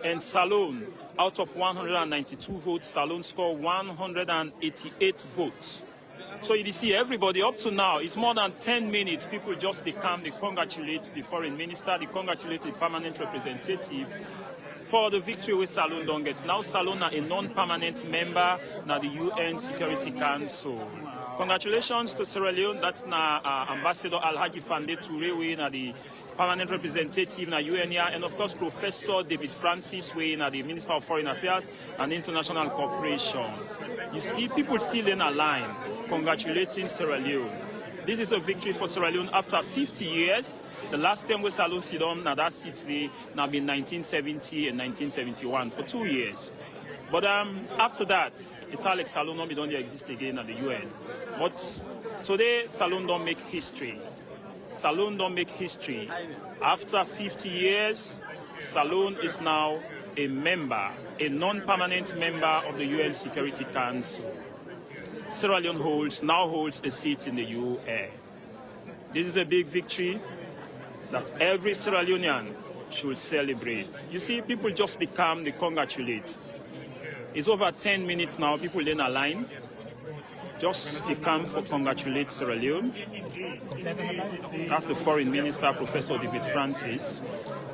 And Salone, out of 192 votes, Salone scored 188 votes. So you see, everybody up to now, it's more than 10 minutes. People just they come, they congratulate the foreign minister, they congratulate the permanent representative for the victory with Salone don't get. Now Salone is a non-permanent member now the UN Security Council. Congratulations to Sierra Leone. That's now Ambassador Alhaji Fande Toure, we now the permanent representative na UN, and of course Professor David Francis, we now the Minister of Foreign Affairs and International Cooperation. You see, people still in a line congratulating Sierra Leone. This is a victory for Sierra Leone after 50 years. The last time we Salone sit on now that seat now been 1970 and 1971 for 2 years. But after that, Italic Salone don't be done exist again at the UN. But today, Salone don't make history. Salone don't make history. After 50 years, Salone is now a member, a non-permanent member of the UN Security Council. Sierra Leone now holds a seat in the UN. This is a big victory that every Sierra Leonean should celebrate. You see, people just come, they congratulate. It's over 10 minutes now, people in a line. Just they come to congratulate Sierra Leone. That's the foreign minister, Professor David Francis.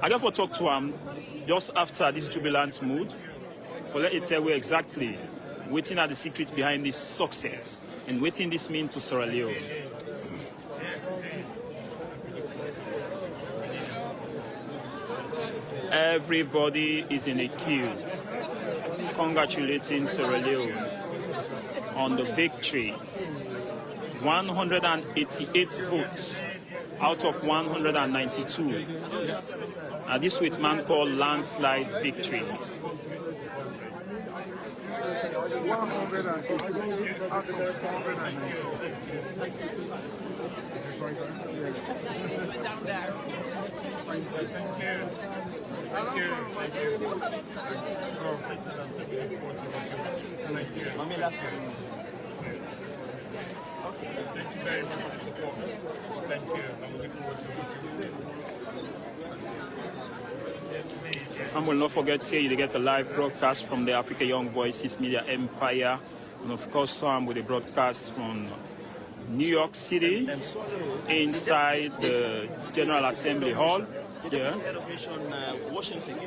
I got to talk to him just after this jubilant mood, for let it tell you exactly waiting at the secret behind this success and waiting this mean to Sierra Leone. Everybody is in a queue congratulating Sierra Leone on the victory. 188 votes out of 192. This sweet man called landslide victory. 188 out of 192. Thank you very much for the support. Thank you. I'm looking forward to it. And we'll not forget to say you get a live broadcast from the Africa Young Voices Media Empire. And of course, with a broadcast from New York City inside the General Assembly Hall. Yeah. Head of Mission, Washington.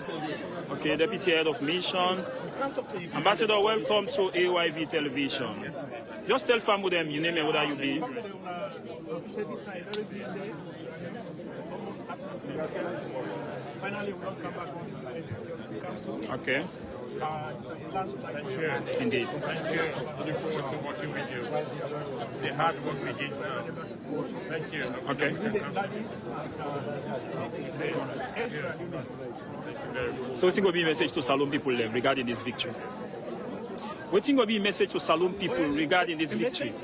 Okay, Deputy Head of Mission. Ambassador, welcome to AYV Television. Just tell family them your name and whether you be. Okay. Indeed. Thank you. Looking forward to working with you. The hard work we did now. Thank you. Okay. So what's going to be a message to Salone people regarding this victory? What's going to be a message to Salone people regarding this victory?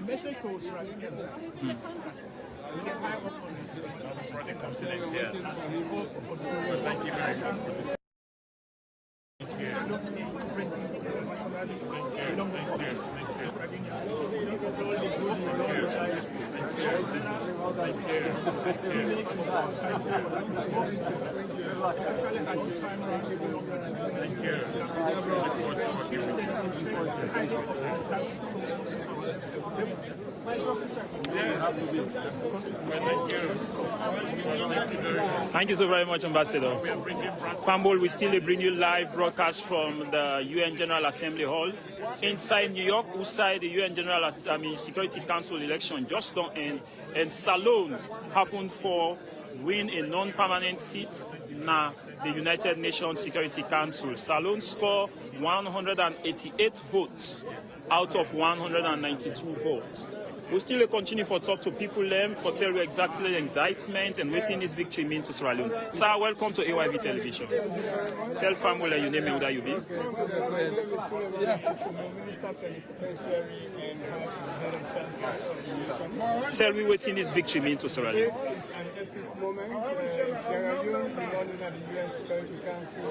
Message to Thank you very much. Thank you so very much, Ambassador. Fambol, we still bring you live broadcast from the UN General Assembly Hall inside New York, outside the UN General Security Council election just don't end. And Salone happened for win a non-permanent seat na the United Nations Security Council. Salone scored 188 votes out of 192 votes. We'll still continue for talk to people for tell you exactly the excitement and what this victory means to Sierra Leone. Sir, welcome to AYV Television. Tell family your name and where you be. Tell me what this victory means to Sierra Leone. It's an epic moment. Sierra Leone belonging to the UN Security Council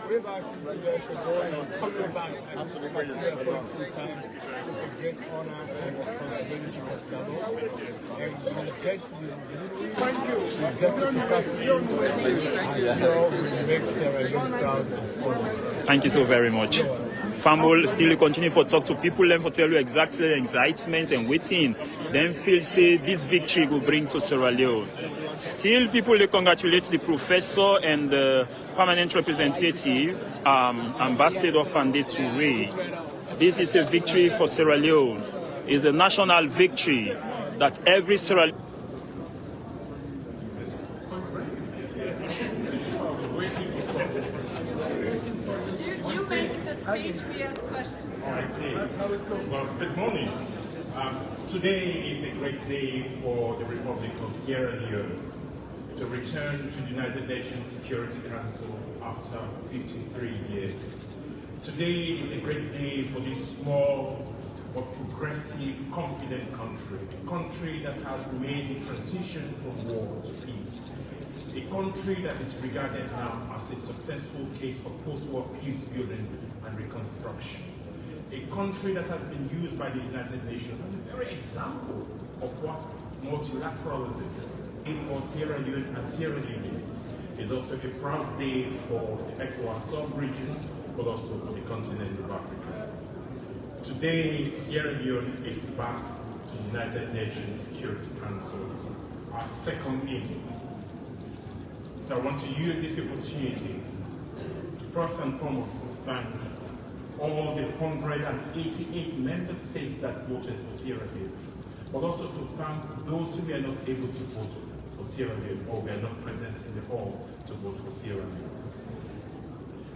way back from years ago and coming back and this material for 2 times. It's a great honor and responsibility for Salone. And we get the capacity and so we make Sierra Leone proud and Thank you so very much. Famble still continue for talk to people, learn for tell you exactly the excitement and waiting. Then feel say this victory will bring to Sierra Leone. Still people they congratulate the professor and the permanent representative, Ambassador Fande Touré. This is a victory for Sierra Leone. It's a national victory that every Sierra Leone Speech, we ask questions. Oh, I see. Well, good morning. Today is a great day for the Republic of Sierra Leone to return to the United Nations Security Council after 53 years. Today is a great day for this small but progressive, confident country, a country that has made the transition from war to peace. A country that is regarded now as a successful case of post-war peace building and reconstruction. A country that has been used by the United Nations as a very example of what multilateralism is for Sierra Leone and Sierra Leoneans. It's also a proud day for the ECOWAS sub-region, but also for the continent of Africa. Today, Sierra Leone is back to the United Nations Security Council, our second aim. So I want to use this opportunity to first and foremost thank all the 188 member states that voted for Sierra Leone, but also to thank those who were not able to vote for Sierra Leone or were not present in the hall to vote for Sierra Leone.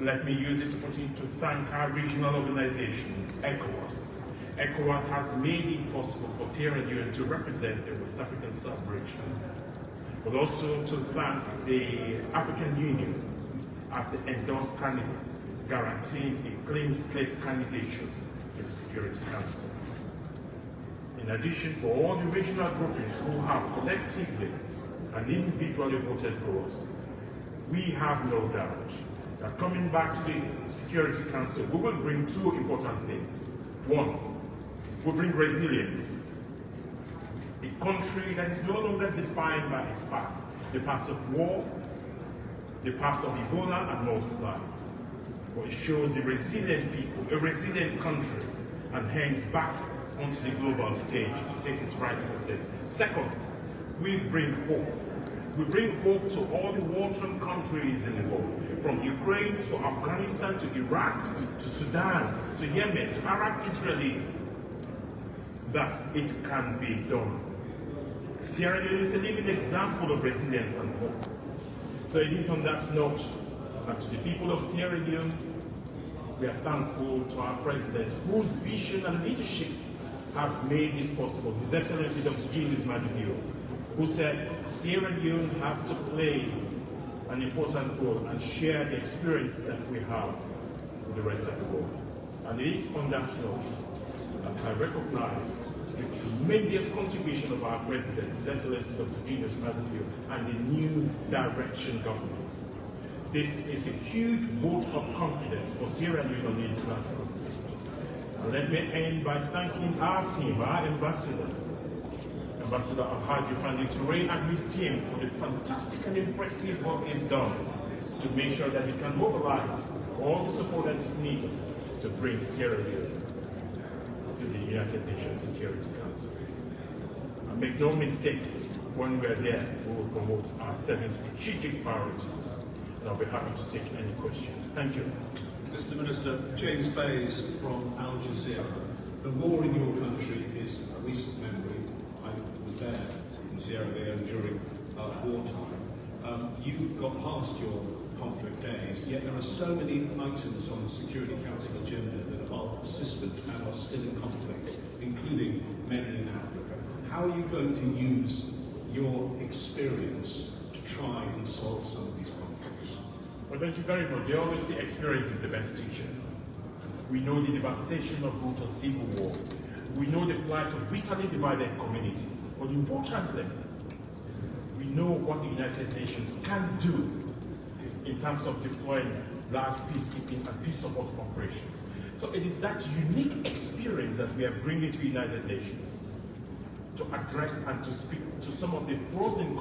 Let me use this opportunity to thank our regional organization, ECOWAS. ECOWAS has made it possible for Sierra Leone to represent the West African sub-region, but also to thank the African Union as the endorsed candidate, guaranteeing a clean slate candidature to the Security Council. In addition, for all the regional groupings who have collectively and individually voted for us, we have no doubt that coming back to the Security Council, we will bring 2 important things. One, we bring resilience. A country that is no longer defined by its past, the past of war, the past of Ebola and Northside. But it shows a resilient people, a resilient country, and hangs back onto the global stage to take its rightful place. Second, we bring hope. We bring hope to all the war-torn countries in the world, from Ukraine to Afghanistan to Iraq to Sudan to Yemen to Arab Israeli, that it can be done. Sierra Leone is a living example of resilience and hope. So it is on that note, and to the people of Sierra Leone, we are thankful to our president, whose vision and leadership has made this possible. His Excellency Dr. Julius Madubio, who said Sierra Leone has to play an important role and share the experience that we have with the rest of the world. And it is on that note that I recognize the tremendous contribution of our president, His Excellency Dr. Julius Madubio, and the new direction government. This is a huge vote of confidence for Sierra Leone on the international stage. And let me end by thanking our team, our ambassador, Ambassador Alhaji Fande Touré and his team for the fantastic and impressive work they've done to make sure that we can mobilize all the support that is needed to bring Sierra Leone to the United Nations Security Council. And make no mistake, when we're there, we will promote our 7 strategic priorities. And I'll be happy to take any questions. Thank you. Mr. Minister, James Bays from Al Jazeera. The war in your country is a recent memory. I was there in Sierra Leone during wartime. You got past your conflict days, yet there are so many items on the Security Council agenda that are persistent and are still in conflict, including many in Africa. How are you going to use your experience to try and solve some of these conflicts? Well, thank you very much. They always say experience is the best teacher. We know the devastation of brutal civil war. We know the plight of bitterly divided communities. But importantly, we know what the United Nations can do in terms of deploying large peacekeeping and peace support operations. So it is that unique experience that we are bringing to the United Nations to address and to speak to some of the frozen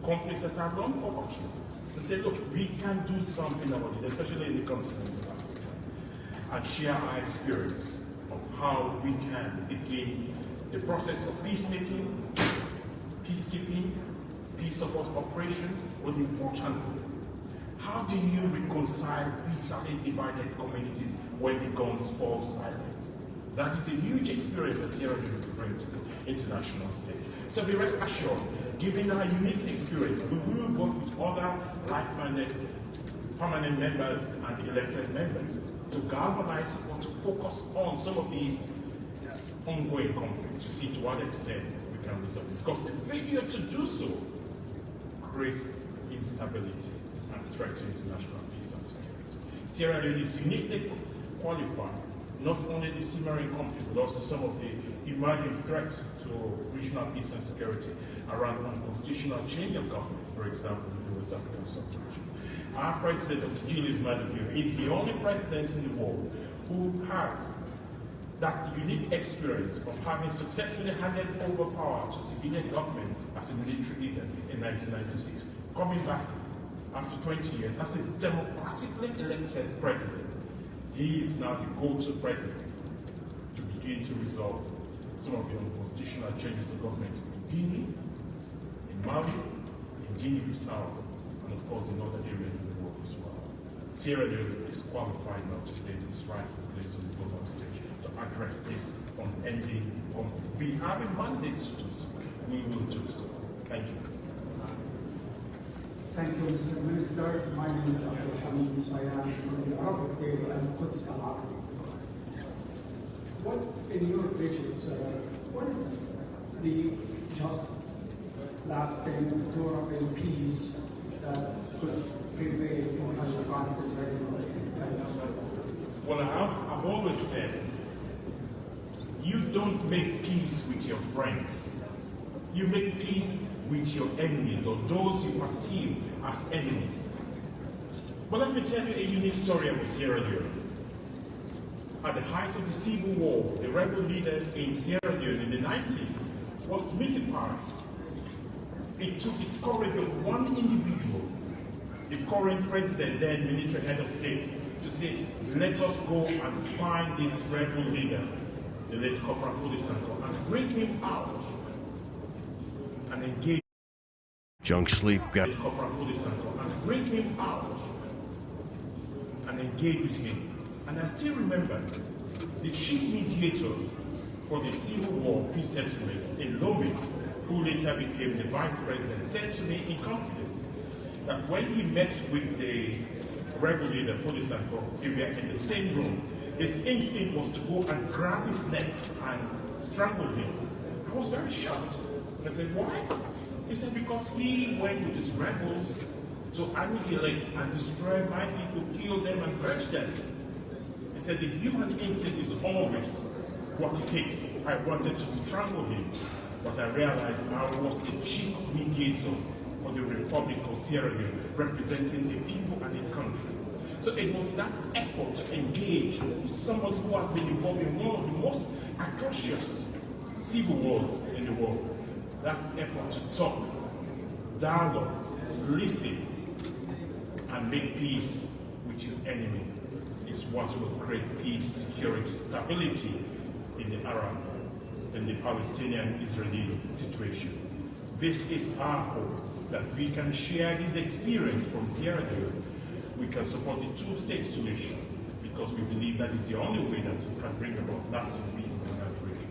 conflicts that are long forgotten. To say, look, we can do something about it, especially in the continent of Africa, and share our experience of how we can begin the process of peacemaking, peacekeeping, peace support operations, but importantly, how do you reconcile bitterly divided communities when the guns fall silent? That is a huge experience that Sierra Leone is bringing to the international stage. So be rest assured, given our unique experience, we will work with other like-minded permanent members and elected members to galvanize or to focus on some of these ongoing conflicts to see to what extent we can resolve it. Because the failure to do so creates instability and threat to international peace and security. Sierra Leone is uniquely qualified, not only the simmering conflict, but also some of the emerging threats to regional peace and security around unconstitutional change of government, for example, in the West African sub-region. Our president, Dr. Julius Maduro, is the only president in the world who has that unique experience of having successfully handed over power to civilian government as a military leader in 1996, coming back after 20 years as a democratically elected president. He is now the go-to president to begin to resolve some of the unconstitutional changes of government in Guinea, in Mali, in Guinea-Bissau, and of course in other areas in the world as well. Sierra Leone is qualified now to play its rightful place on the global stage to address this unending conflict. We have a mandate to do so. We will do so. Thank you. Thank you, Mr. Minister. My name is Abdul Hamid Sayan from the Arabic Daily and Quds Al-Arabi. What, in your vision, sir, what is the just lasting, durable peace that could prevail in Ashgabat's Well, I've always said, you don't make peace with your friends. You make peace with your enemies or those you perceive as enemies. But let me tell you a unique story about Sierra Leone. At the height of the civil war, the rebel leader in Sierra Leone in the 90s was militarized. It took the courage of one individual, the current president, then military head of state, to say, let us go and find this rebel leader, the late Corporal Folisanko, and bring him out and engage. Junk sleep got Corporal Folisanko, and bring him out and engage with him. And I still remember the chief mediator for the Civil War peace settlement in Leone, who later became the vice president, said to me in confidence that when he met with the rebel leader, Folisanko, they were in the same room. His instinct was to go and grab his neck and strangle him. I was very shocked. And I said, why? He said, because he went with his rebels to annihilate and destroy my people, kill them and purge them. He said, the human instinct is always what it takes. I wanted to strangle him, but I realized I was the chief mediator for the Republic of Sierra Leone, representing the people and the country. So it was that effort to engage with someone who has been involved in one of the most atrocious civil wars in the world. That effort to talk, dialogue, listen, and make peace with your enemy is what will create peace, security, stability in the Arab, in the Palestinian-Israeli situation. This is our hope, that we can share this experience from Sierra Leone. We can support the two-state solution, because we believe that is the only way that it can bring about lasting peace in that region.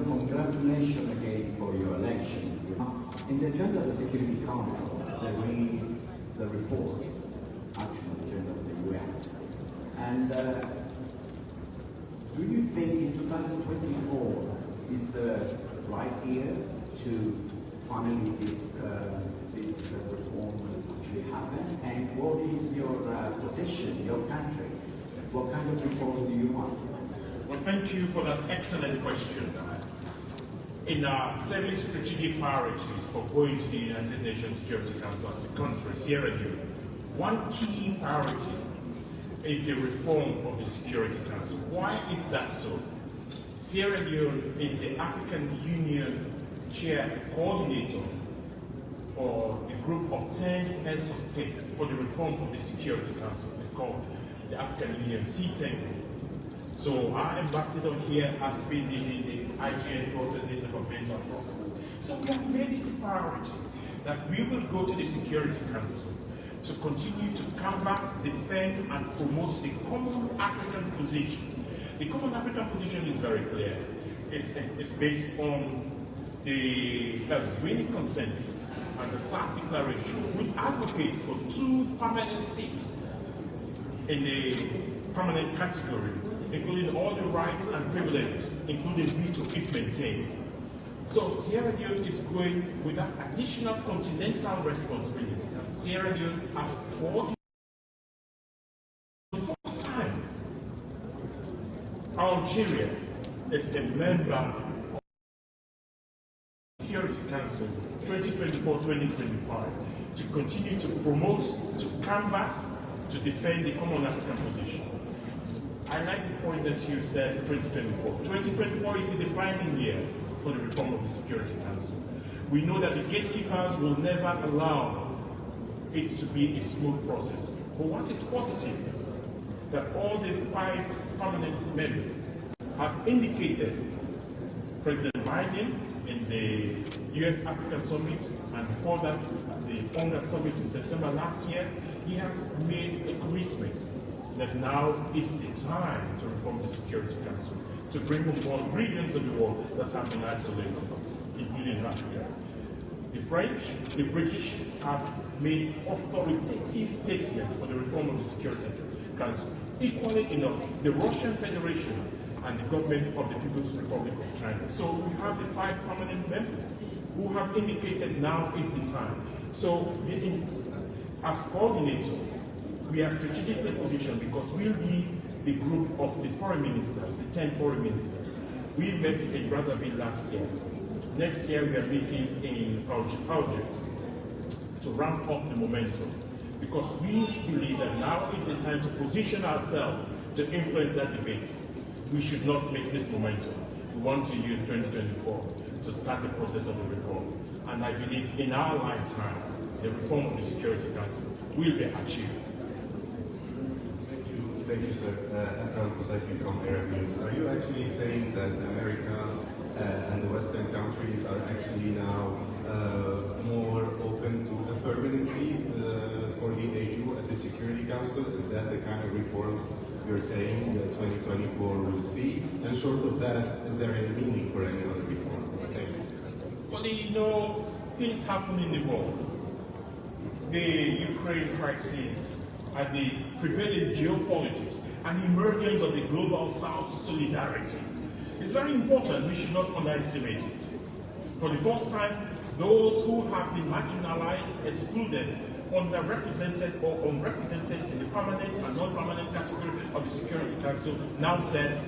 Congratulations again for your election. In the agenda of the Security Council, there is the report, action agenda of the UN. And do you think in 2024 is the right year to finally this reform actually happen? And what is your position, your country? What kind of reform do you want? Well, thank you for that excellent question. in our 7 strategic priorities for going to the United Nations Security Council as a country, Sierra Leone, one key priority is the reform of the Security Council. Why is that so? Sierra Leone is the African Union chair coordinator for a group of 10 heads of state for the reform of the Security Council. It's called the African Union C10. So our ambassador here has been in the IGN process, the intergovernmental process. So we have made it a priority that we will go to the Security Council to continue to canvass, defend, and promote the common African position. The common African position is very clear. It's based on the Swedish consensus and the SAC declaration, which advocates for 2 permanent seats in the permanent category, including all the rights and privileges, including veto if maintained. So Sierra Leone is going with that additional continental responsibility. Sierra Leone has for the first time, Algeria is a member of the Security Council 2024-2025 to continue to promote, to canvass, to defend the common African position. I like the point that you said 2024. 2024 is a defining year for the reform of the Security Council. We know that the gatekeepers will never allow it to be a smooth process. But what is positive, that all the 5 permanent members have indicated President Biden in the US-Africa Summit, and before that, the UNGA Summit in September last year, he has made a commitment that now is the time to reform the Security Council, to bring on board regions of the world that have been isolated, including Africa. The French, the British have made authoritative statements for the reform of the Security Council. Equally enough, the Russian Federation and the government of the People's Republic of China. So we have the 5 permanent members who have indicated now is the time. So as coordinator, we are strategically positioned because we'll lead the group of the foreign ministers, the 10 foreign ministers. We met in Brazzaville last year. Next year we are meeting in Algiers to ramp up the momentum, because we believe that now is the time to position ourselves to influence that debate. We should not miss this momentum. We want to use 2024 to start the process of the reform. And I believe in our lifetime, the reform of the Security Council will be achieved. Thank you, sir. Akram Kosaki from Arab News. Are you actually saying that America and the Western countries are actually now more open to a permanency for the AU at the Security Council? Is that the kind of reforms you're saying that 2024 will see? And short of that, is there any meaning for any other reforms? Thank you. Well, you know, things happen in the world. The Ukraine crisis and the prevailing geopolitics and emergence of the global South solidarity is very important. We should not underestimate it. For the first time, those who have been marginalized, excluded, underrepresented or unrepresented in the permanent and non-permanent category of the Security Council now said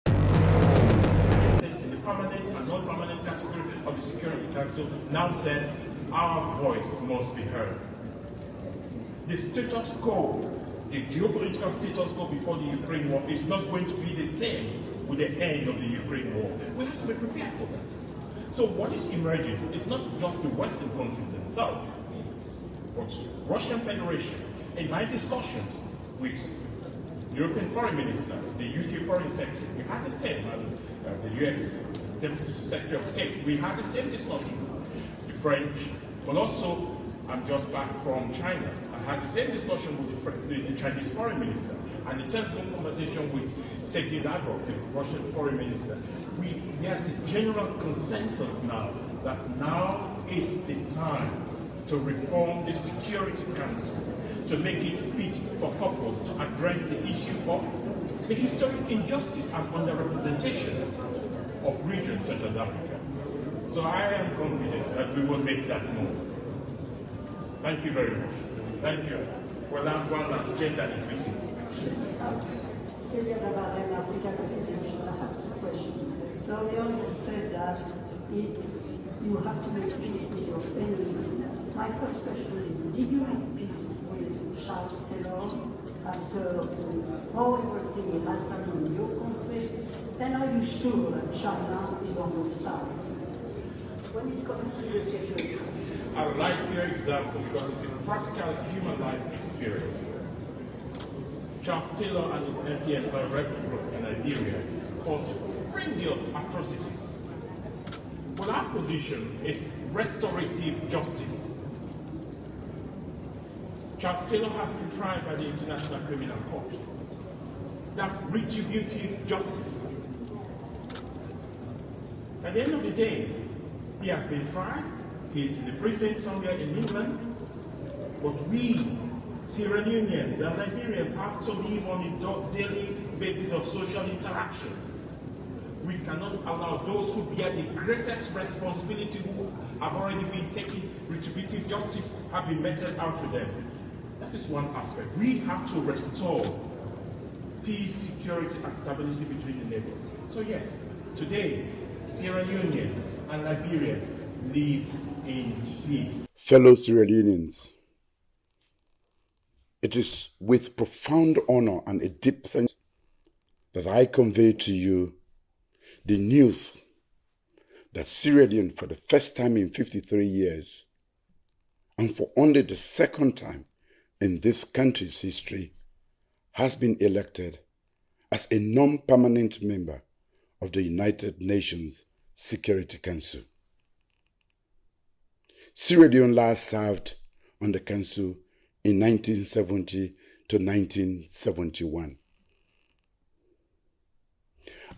in the permanent and non-permanent category of the Security Council now said our voice must be heard. The status quo, the geopolitical status quo before the Ukraine war is not going to be the same with the end of the Ukraine war. We have to be prepared for that. So what is emerging is not just the Western countries themselves, but Russian Federation. In my discussions with European foreign ministers, the UK foreign secretary, we had the same, the US Deputy Secretary of State, we had the same discussion. The French, but also I'm just back from China. I had the same discussion with the Chinese foreign minister, and the telephone conversation with Sergei Lavrov, the Russian foreign minister. There's a general consensus now that now is the time to reform the Security Council, to make it fit for purpose, to address the issue of the historic injustice and underrepresentation of regions such as Africa. So I am confident that we will make that move. Thank you very much. Thank you. Well, that's one last gender equity. So Leone said that you have to make peace with your enemy. My first question is, did you make peace with Charles Taylor after the horrible thing that happened in your country? And are you sure that China is on your side? When it comes to the security. I like your example because it's a practical human life experience. Charles Taylor and his MPF rebel group in Nigeria caused grandiose atrocities. Well, our position is restorative justice. Charles Taylor has been tried by the International Criminal Court. That's retributive justice. At the end of the day, he has been tried, he's in the prison somewhere in England, but we, Sierra Leoneans and Nigerians, have to live on a daily basis of social interaction. We cannot allow those who bear the greatest responsibility, who have already been taken retributive justice, have been meted out to them. That is one aspect. We have to restore peace, security, and stability between the neighbors. So yes, today, Sierra Leone and Liberia live in peace. Fellow Sierra Leoneans, it is with profound honor and a deep sense that I convey to you the news that Sierra Leone, for the first time in 53 years, and for only the second time in this country's history, has been elected as a non-permanent member of the United Nations Security Council. Sierra Leone last served on the Council in 1970 to 1971.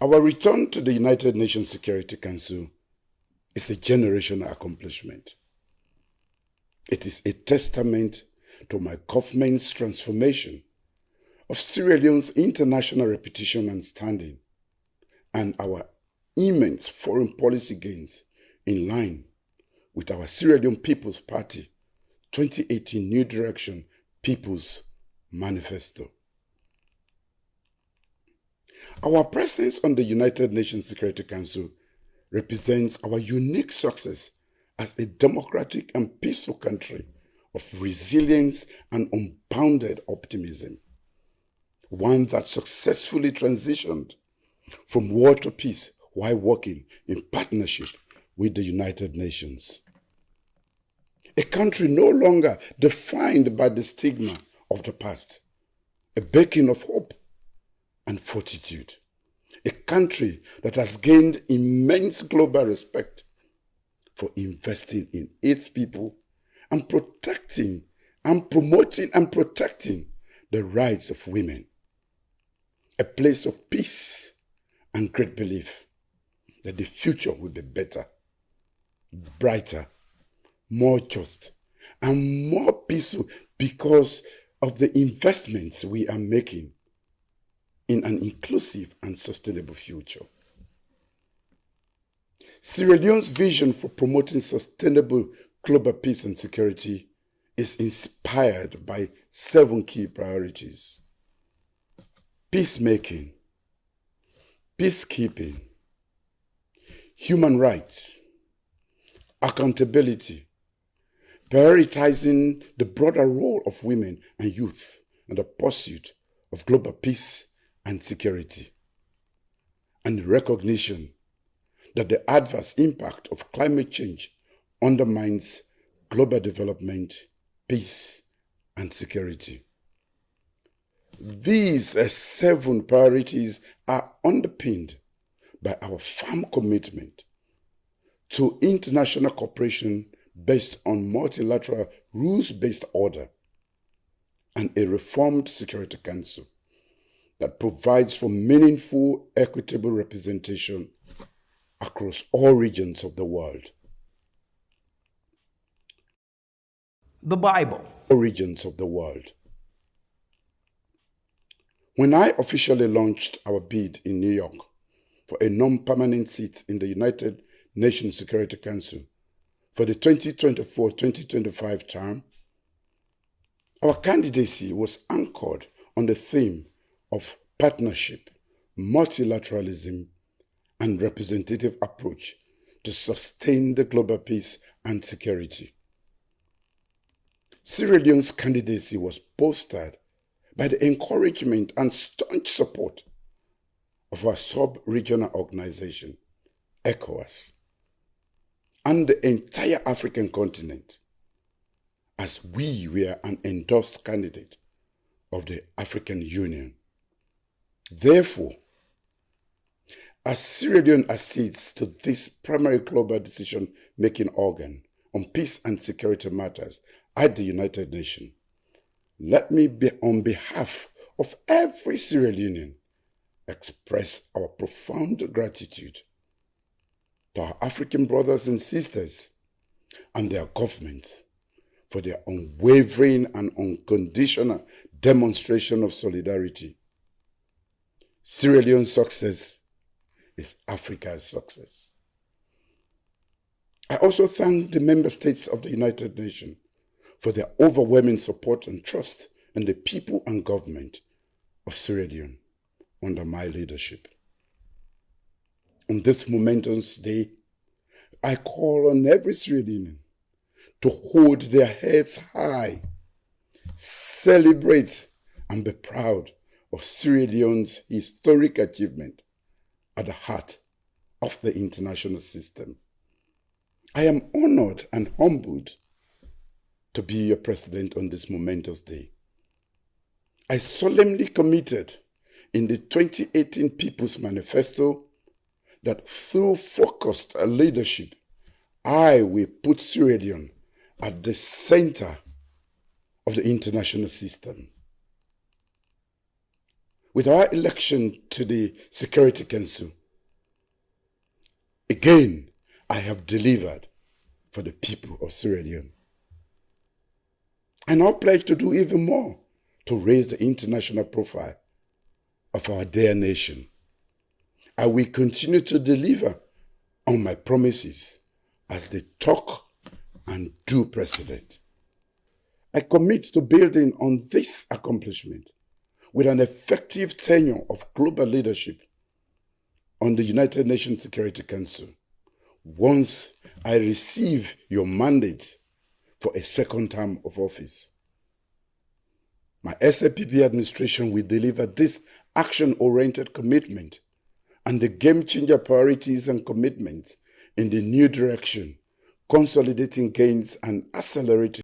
Our return to the United Nations Security Council is a generational accomplishment. It is a testament to my government's transformation of Sierra Leone's international reputation and standing, and our immense foreign policy gains in line with our Sierra Leone People's Party 2018 New Direction People's Manifesto. Our presence on the United Nations Security Council represents our unique success as a democratic and peaceful country of resilience and unbounded optimism, one that successfully transitioned from war to peace while working in partnership with the United Nations. A country no longer defined by the stigma of the past, a beacon of hope and fortitude. A country that has gained immense global respect for investing in its people and protecting and promoting and protecting the rights of women. A place of peace and great belief that the future will be better, brighter, more just, and more peaceful because of the investments we are making in an inclusive and sustainable future. Sierra Leone's vision for promoting sustainable global peace and security is inspired by 7 key priorities: peacemaking, peacekeeping, human rights, accountability, prioritizing the broader role of women and youth in the pursuit of global peace and security, and recognition that the adverse impact of climate change undermines global development, peace, and security. These 7 priorities are underpinned by our firm commitment to international cooperation based on multilateral rules-based order and a reformed Security Council that provides for meaningful, equitable representation across all regions of the world. The Bible. All regions of the world. When I officially launched our bid in New York for a non-permanent seat in the United Nations Security Council for the 2024-2025 term, our candidacy was anchored on the theme of partnership, multilateralism, and representative approach to sustain the global peace and security. Sierra Leone's candidacy was bolstered by the encouragement and staunch support of our sub-regional organization, ECOWAS, and the entire African continent, as we were an endorsed candidate of the African Union. Therefore, as Sierra Leone accedes to this primary global decision-making organ on peace and security matters at the United Nations, let me, on behalf of every Sierra Leonean, express our profound gratitude to our African brothers and sisters and their governments for their unwavering and unconditional demonstration of solidarity. Sierra Leone's success is Africa's success. I also thank the member states of the United Nations for their overwhelming support and trust in the people and government of Sierra Leone under my leadership. On this momentous day, I call on every Sierra Leonean to hold their heads high, celebrate and be proud of Sierra Leone's historic achievement at the heart of the international system. I am honored and humbled to be your president on this momentous day. I solemnly committed in the 2018 People's Manifesto that through focused leadership, I will put Sierra Leone at the center of the international system. With our election to the Security Council, again, I have delivered for the people of Sierra Leone. I now pledge to do even more to raise the international profile of our dear nation. I will continue to deliver on my promises as the talk and do president. I commit to building on this accomplishment with an effective tenure of global leadership on the United Nations Security Council once I receive your mandate for a second term of office. My SAPP administration will deliver this action-oriented commitment and the game-changer priorities and commitments in the new direction, consolidating gains and accelerating